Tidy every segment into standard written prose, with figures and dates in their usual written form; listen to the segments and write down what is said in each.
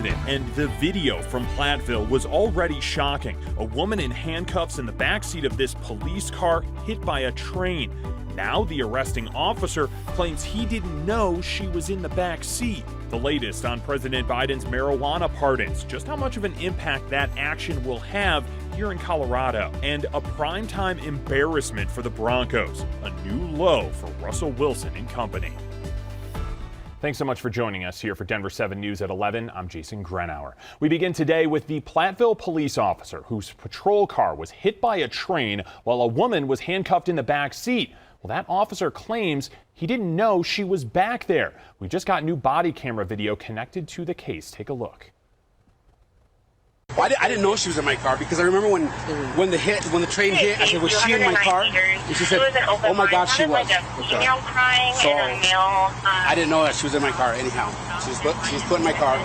incident, and the video from Platteville was already shocking. A woman in handcuffs in the backseat of this police car hit by a train. Now the arresting officer claims he didn't know she was in the back seat. The latest on President Biden's marijuana pardons, just how much of an impact that action will have here in Colorado, and a primetime embarrassment for the Broncos, a new low for Russell Wilson and company. Thanks so much for joining us here for Denver 7 News at 11. I'm Jason Grenauer. We begin today with the Platteville police officer whose patrol car was hit by a train while a woman was handcuffed in the back seat. Well, that officer claims he didn't know she was back there. We just got new body camera video connected to the case. Take a look. Well, I didn't know she was in my car because I remember when the train hit, I said, was she in my car? And she said, oh my God, she was. Okay. So I didn't know that she was in my car anyhow. She was put in my car.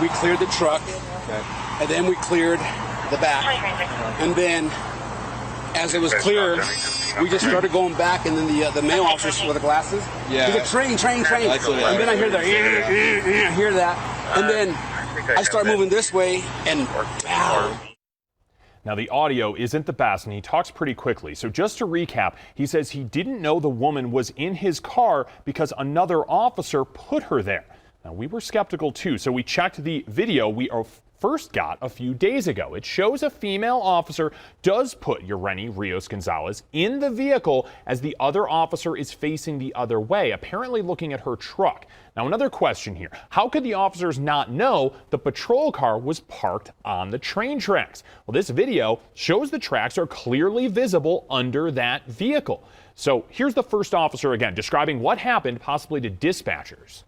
We cleared the truck, and then we cleared the back. And then as it was cleared, we just started going back, and then the male officers with the glasses, he's like, train. And then I hear I hear that, and then I start moving this way, and pow. Now, the audio isn't the best, and he talks pretty quickly. So just to recap, he says he didn't know the woman was in his car because another officer put her there. Now, we were skeptical too, so we checked the video we first got a few days ago. It shows a female officer does put Yoreni Rios Gonzalez in the vehicle as the other officer is facing the other way, apparently looking at her truck. Now, another question here. How could the officers not know the patrol car was parked on the train tracks? Well, this video shows the tracks are clearly visible under that vehicle. So here's the first officer again describing what happened possibly to dispatchers.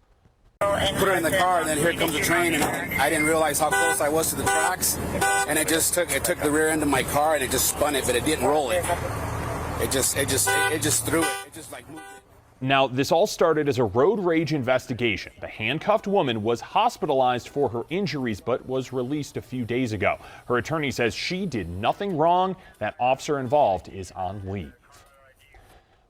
Put her in the car, and then here comes the train, and I didn't realize how close I was to the tracks, and it took the rear end of my car, and it just spun it, but it didn't roll it. It just threw it. It just like moved it. Now, this all started as a road rage investigation. The handcuffed woman was hospitalized for her injuries, but was released a few days ago. Her attorney says she did nothing wrong. That officer involved is on leave.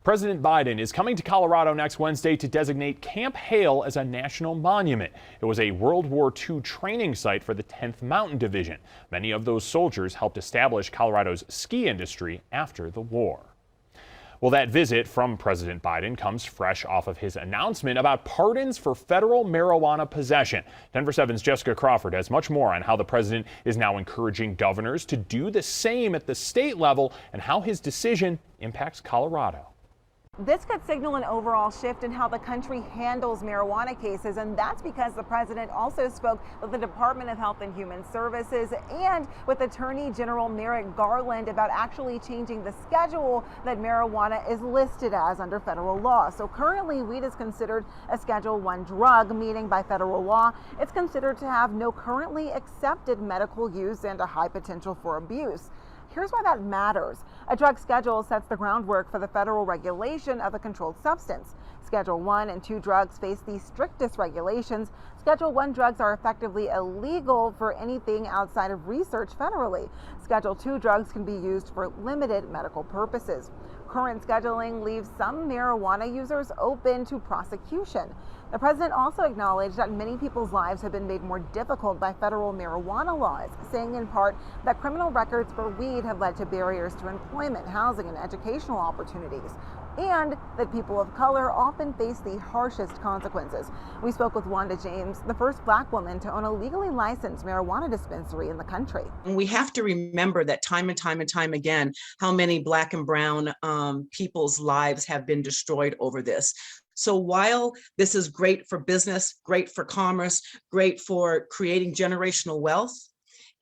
President Biden is coming to Colorado next Wednesday to designate Camp Hale as a national monument. It was a World War II training site for the 10th Mountain Division. Many of those soldiers helped establish Colorado's ski industry after the war. Well, that visit from President Biden comes fresh off of his announcement about pardons for federal marijuana possession. Denver 7's Jessica Crawford has much more on how the president is now encouraging governors to do the same at the state level and how his decision impacts Colorado. This could signal an overall shift in how the country handles marijuana cases, and that's because the president also spoke with the Department of Health and Human Services and with Attorney General Merrick Garland about actually changing the schedule that marijuana is listed as under federal law. So currently, weed is considered a Schedule I drug, meaning by federal law, it's considered to have no currently accepted medical use and a high potential for abuse. Here's why that matters. A drug schedule sets the groundwork for the federal regulation of a controlled substance. Schedule I and II drugs face the strictest regulations. Schedule I drugs are effectively illegal for anything outside of research federally. Schedule II drugs can be used for limited medical purposes. Current scheduling leaves some marijuana users open to prosecution. The president also acknowledged that many people's lives have been made more difficult by federal marijuana laws, saying in part that criminal records for weed have led to barriers to employment, housing, and educational opportunities, and that people of color often face the harshest consequences. We spoke with Wanda James, the first Black woman to own a legally licensed marijuana dispensary in the country. We have to remember that time and time again, how many Black and brown people's lives have been destroyed over this. So while this is great for business, great for commerce, great for creating generational wealth,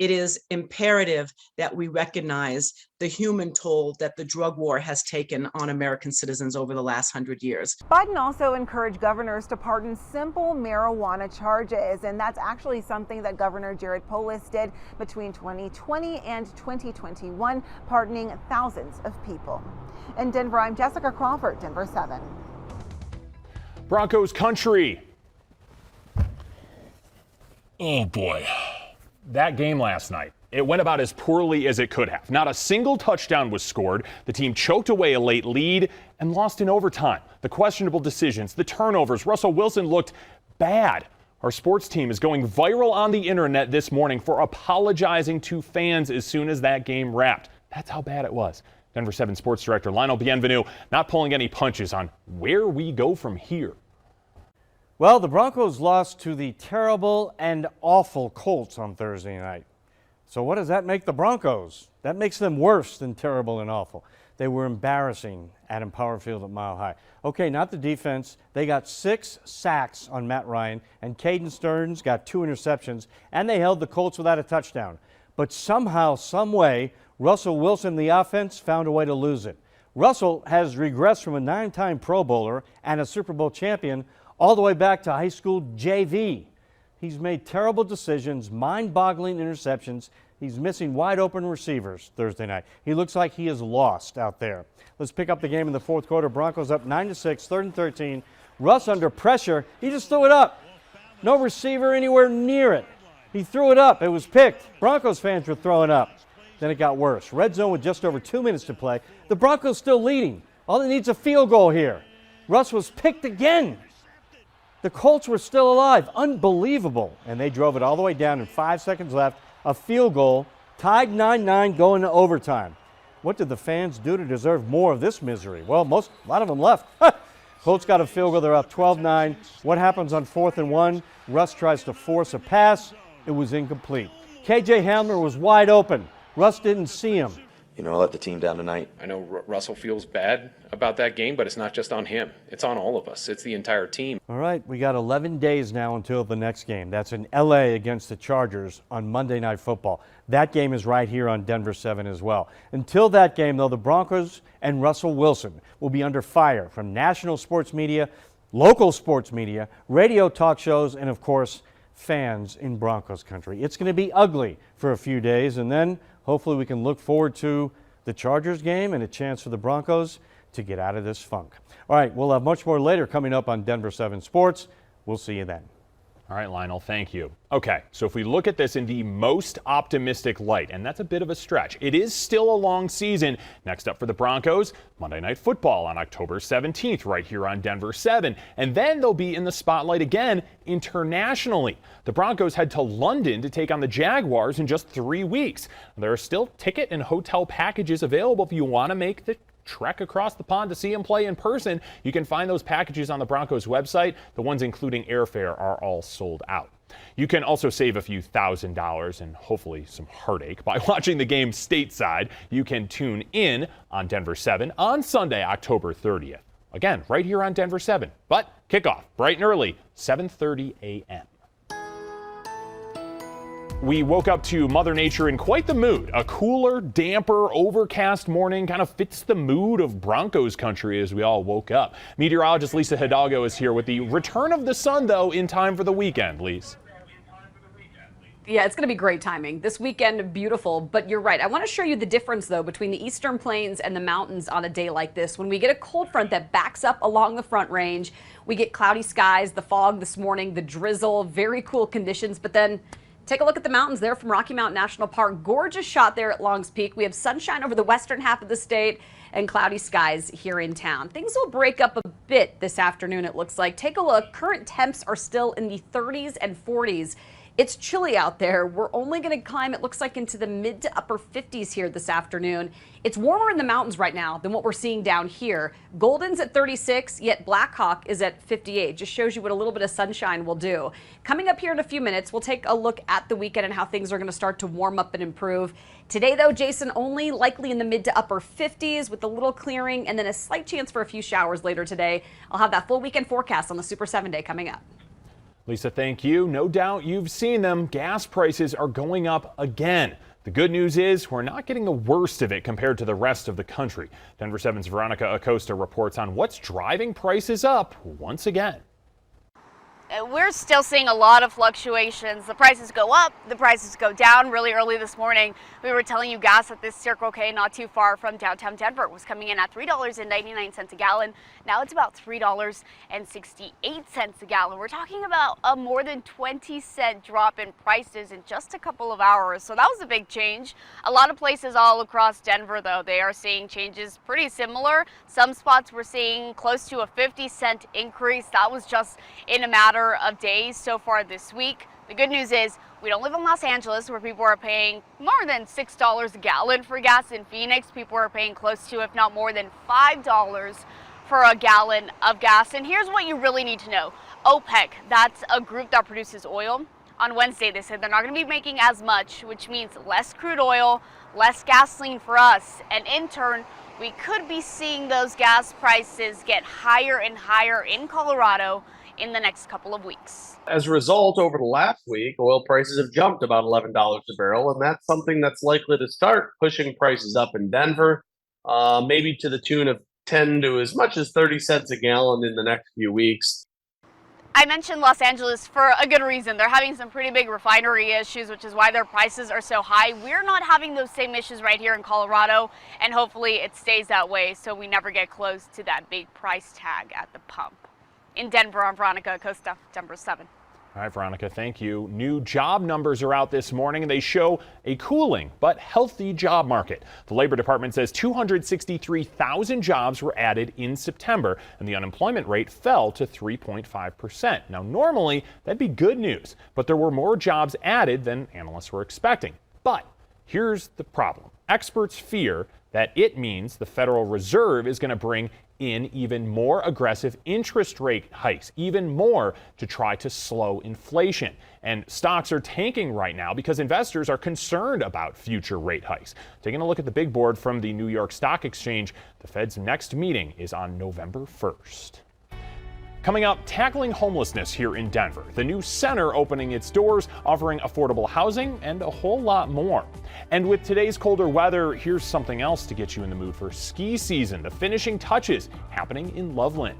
it is imperative that we recognize the human toll that the drug war has taken on American citizens over the last 100 years. Biden also encouraged governors to pardon simple marijuana charges, and that's actually something that Governor Jared Polis did between 2020 and 2021, pardoning thousands of people. In Denver, I'm Jessica Crawford, Denver 7. Broncos country. Oh boy. That game last night, it went about as poorly as it could have. Not a single touchdown was scored. The team choked away a late lead and lost in overtime. The questionable decisions, the turnovers, Russell Wilson looked bad. Our sports team is going viral on the internet this morning for apologizing to fans as soon as that game wrapped. That's how bad it was. Denver 7 Sports Director Lionel Bienvenu not pulling any punches on where we go from here. Well, the Broncos lost to the terrible and awful Colts on Thursday night. So what does that make the Broncos? That makes them worse than terrible and awful. They were embarrassing at Empower Field at Mile High. Okay, not the defense. They got 6 sacks on Matt Ryan, and Caden Stearns got 2 interceptions, and they held the Colts without a touchdown. But somehow, some way, Russell Wilson, the offense, found a way to lose it. Russell has regressed from a 9-time Pro Bowler and a Super Bowl champion all the way back to high school JV. He's made terrible decisions, mind-boggling interceptions. He's missing wide-open receivers Thursday night. He looks like he is lost out there. Let's pick up the game in the fourth quarter. Broncos up 9-6, 3rd and 13. Russ under pressure. He just threw it up. No receiver anywhere near it. He threw it up. It was picked. Broncos fans were throwing up. Then it got worse. Red zone with just over 2 minutes to play. The Broncos still leading. All they need is a field goal here. Russ was picked again. The Colts were still alive. Unbelievable. And they drove it all the way down in 5 seconds left. A field goal, tied 9-9 going to overtime. What did the fans do to deserve more of this misery? Well, a lot of them left. Colts got a field goal. They're up 12-9. What happens on 4th and 1? Russ tries to force a pass. It was incomplete. KJ Hamler was wide open. Russ didn't see him. I let the team down tonight. I know Russell feels bad about that game, but it's not just on him. It's on all of us. It's the entire team. All right, we got 11 days now until the next game. That's in LA against the Chargers on Monday Night Football. That game is right here on Denver 7 as well. Until that game, though, the Broncos and Russell Wilson will be under fire from national sports media, local sports media, radio talk shows, and, of course, fans in Broncos country. It's going to be ugly for a few days, and then hopefully we can look forward to the Chargers game and a chance for the Broncos to get out of this funk. All right, we'll have much more later coming up on Denver 7 Sports. We'll see you then. All right, Lionel, thank you. Okay, so if we look at this in the most optimistic light, and that's a bit of a stretch, it is still a long season. Next up for the Broncos, Monday Night Football on October 17th, right here on Denver 7. And then they'll be in the spotlight again internationally. The Broncos head to London to take on the Jaguars in just 3 weeks. There are still ticket and hotel packages available if you want to make the trek across the pond to see him play in person. You can find those packages on the Broncos website. The ones including airfare are all sold out. You can also save a few $1,000s and hopefully some heartache by watching the game stateside. You can tune in on Denver 7 on Sunday, October 30th. Again, right here on Denver 7. But kickoff bright and early, 7:30 a.m. We woke up to Mother Nature in quite the mood. A cooler, damper, overcast morning kind of fits the mood of Broncos country as we all woke up. Meteorologist Lisa Hidalgo is here with the return of the sun, though, in time for the weekend, Lise. Yeah, it's going to be great timing. This weekend, beautiful, but you're right. I want to show you the difference, though, between the eastern plains and the mountains on a day like this. When we get a cold front that backs up along the Front Range, we get cloudy skies, the fog this morning, the drizzle, very cool conditions, but then take a look at the mountains there from Rocky Mountain National Park. Gorgeous shot there at Longs Peak. We have sunshine over the western half of the state and cloudy skies here in town. Things will break up a bit this afternoon, it looks like. Take a look. Current temps are still in the 30s and 40s. It's chilly out there. We're only going to climb, it looks like, into the mid to upper 50s here this afternoon. It's warmer in the mountains right now than what we're seeing down here. Golden's at 36, yet Blackhawk is at 58. Just shows you what a little bit of sunshine will do. Coming up here in a few minutes, we'll take a look at the weekend and how things are going to start to warm up and improve. Today, though, Jason, only likely in the mid to upper 50s with a little clearing and then a slight chance for a few showers later today. I'll have that full weekend forecast on the Super 7 Day coming up. Lisa, thank you. No doubt you've seen them. Gas prices are going up again. The good news is we're not getting the worst of it compared to the rest of the country. Denver 7's Veronica Acosta reports on what's driving prices up once again. We're still seeing a lot of fluctuations. The prices go up, the prices go down. Really early this morning, we were telling you gas at this Circle K not too far from downtown Denver was coming in at $3.99 a gallon. Now it's about $3.68 a gallon. We're talking about a more than 20-cent drop in prices in just a couple of hours. So that was a big change. A lot of places all across Denver, though, they are seeing changes pretty similar. Some spots we're seeing close to a 50-cent increase. That was just in a matter number of days so far this week. The good news is we don't live in Los Angeles where people are paying more than $6 a gallon for gas. In Phoenix, people are paying close to, if not more than $5 for a gallon of gas. And here's what you really need to know. OPEC, that's a group that produces oil. On Wednesday, they said they're not going to be making as much, which means less crude oil, less gasoline for us. And in turn, we could be seeing those gas prices get higher and higher in Colorado in the next couple of weeks. As a result, over the last week, oil prices have jumped about $11 a barrel, and that's something that's likely to start pushing prices up in Denver, maybe to the tune of 10 to as much as 30 cents a gallon in the next few weeks. I mentioned Los Angeles for a good reason. They're having some pretty big refinery issues, which is why their prices are so high. We're not having those same issues right here in Colorado, and hopefully it stays that way so we never get close to that big price tag at the pump. In Denver, I'm Veronica Acosta, Denver 7. All right, Veronica, thank you. New job numbers are out this morning, and they show a cooling but healthy job market. The Labor Department says 263,000 jobs were added in September, and the unemployment rate fell to 3.5%. Now, normally, that'd be good news, but there were more jobs added than analysts were expecting. But here's the problem. Experts fear that it means the Federal Reserve is going to bring in even more aggressive interest rate hikes, even more to try to slow inflation. And stocks are tanking right now because investors are concerned about future rate hikes. Taking a look at the big board from the New York Stock Exchange, the Fed's next meeting is on November 1st. Coming up, tackling homelessness here in Denver. The new center opening its doors, offering affordable housing and a whole lot more. And with today's colder weather, here's something else to get you in the mood for ski season. The finishing touches happening in Loveland.